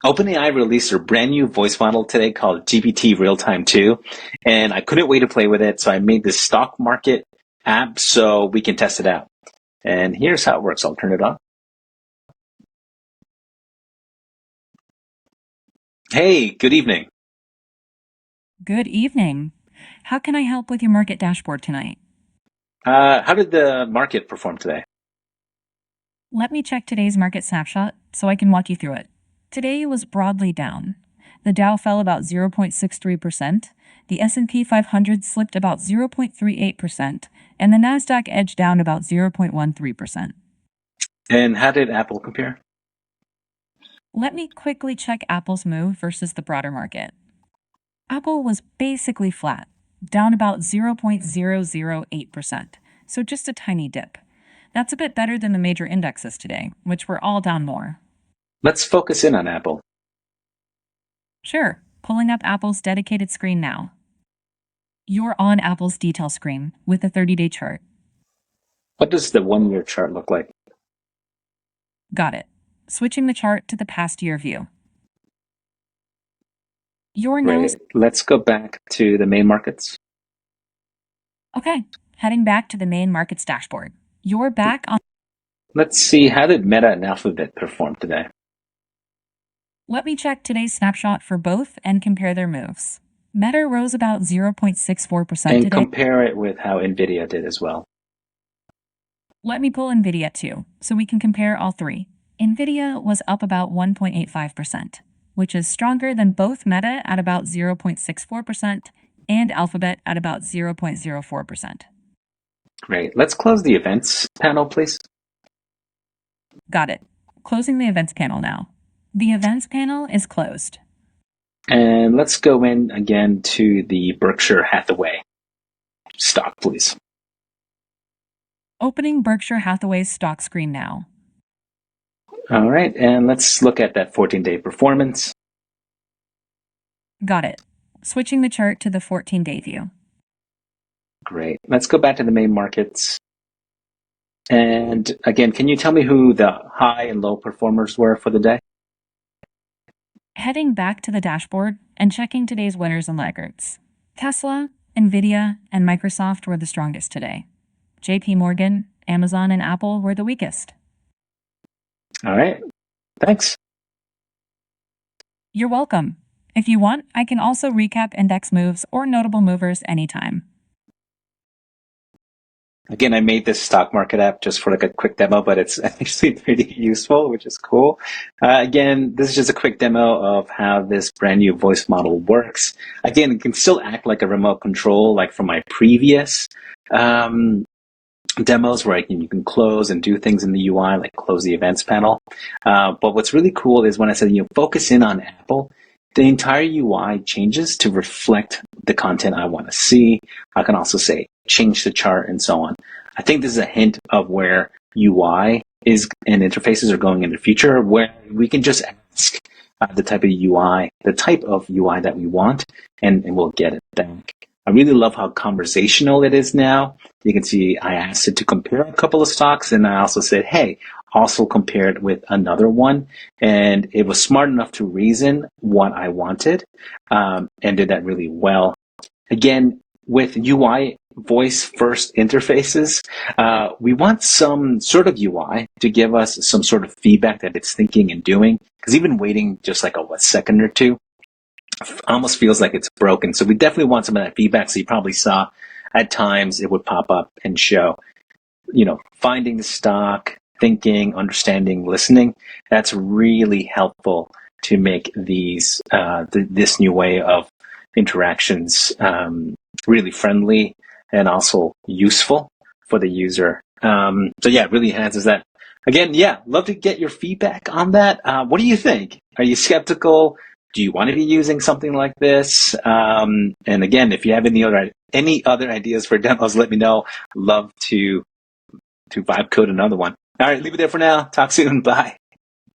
OpenAI released a brand new voice model today called GPT Realtime 2, and I couldn't wait to play with it, so I made this stock market app so we can test it out. And here's how it works. I'll turn it on. Hey, good evening. Good evening. How can I help with your market dashboard tonight? How did the market perform today? Let me check today's market snapshot so I can walk you through it. Today was broadly down. The Dow fell about 0.63%, the S&P 500 slipped about 0.38%, and the Nasdaq edged down about 0.13%. And how did Apple compare? Let me quickly check Apple's move versus the broader market. Apple was basically flat, down about 0.008%, so just a tiny dip. That's a bit better than the major indexes today, which were all down more. Let's focus in on Apple. Sure, pulling up Apple's dedicated screen now. You're on Apple's detail screen with the 30-day chart. What does the 1-year chart look like? Got it. Switching the chart to the past year view. You're now... Great. Let's go back to the main markets. Okay, heading back to the main markets dashboard. You're back on... Let's see, how did Meta and Alphabet perform today? Let me check today's snapshot for both and compare their moves. Meta rose about 0.64% And today. compare it with how NVIDIA did as well. Let me pull NVIDIA too, so we can compare all three. NVIDIA was up about 1.85%, which is stronger than both Meta at about 0.64% and Alphabet at about 0.04%. Great. Let's close the events panel, please. Got it. Closing the events panel now. The events panel is closed. And let's go in again to the Berkshire Hathaway stock, please. Opening Berkshire Hathaway's stock screen now. All right, and let's look at that 14-day performance. Got it. Switching the chart to the 14-day view. Great. Let's go back to the main markets. And again, can you tell me who the high and low performers were for the day? Heading back to the dashboard and checking today's winners and laggards. Tesla, NVIDIA, and Microsoft were the strongest today. JP Morgan, Amazon, and Apple were the weakest. All right. Thanks. You're welcome. If you want, I can also recap index moves or notable movers anytime. Again, I made this stock market app just for like a quick demo, but it's actually pretty useful, which is cool. Again, this is just a quick demo of how this brand new voice model works. Again, it can still act like a remote control, like from my previous demos where you can close and do things in the UI, like close the events panel. But what's really cool is when I said, focus in on Apple, the entire UI changes to reflect the content I want to see. I can also say, change the chart and so on. I think this is a hint of where UI is and interfaces are going in the future, where we can just ask the type of UI that we want, and we'll get it back. I really love how conversational it is now. You can see I asked it to compare a couple of stocks, and I also said, hey, also compare it with another one. And it was smart enough to reason what I wanted and did that really well. Again, with UI voice first interfaces, we want some sort of UI to give us some sort of feedback that it's thinking and doing, because even waiting just like a second or two almost feels like it's broken. So we definitely want some of that feedback. So you probably saw at times it would pop up and show, finding the stock, thinking, understanding, listening. That's really helpful to make these this new way of interactions really friendly and also useful for the user. So yeah, it really enhances that. Again, yeah, love to get your feedback on that. What do you think? Are you skeptical? Do you want to be using something like this? And again, if you have any other ideas for demos, let me know. Love to vibe code another one. All right, leave it there for now. Talk soon. Bye.